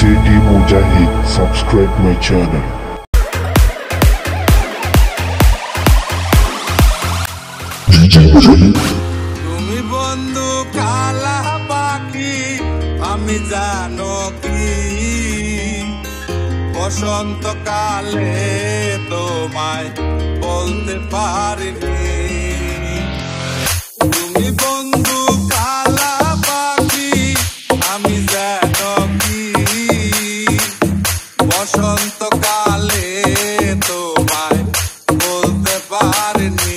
JD Mujahid, subscribe my channel. DJ Mujahid. তুমি বন্ধু কালা পাখি আমি জানো কি বসন্তকালে তোমায় বলতে পারিনি তুমি বন্ধু কালা পাখি আমি জানো কি বসন্তকালে তোমায় বলতে পারিনি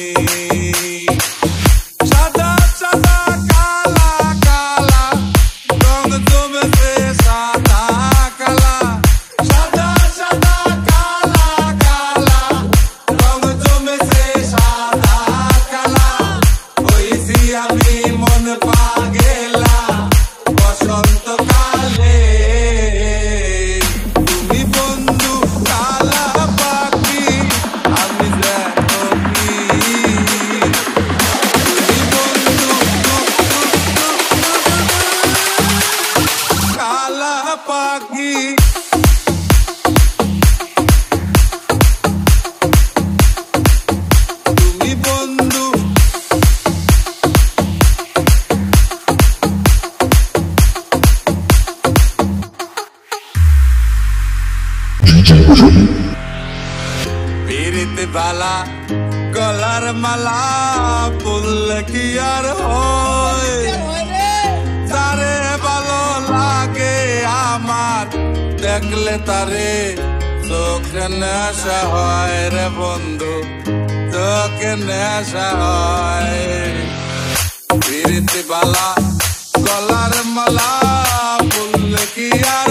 পিরিতে বালা গলার মালা বললে কি আর হয় যারে ভালো লাগে আমার দেখলে তারে চোখে নেশা হয় রে বন্ধু চোখে নেশা হয় পিরিতে বালা গলার মালা বললে কি আর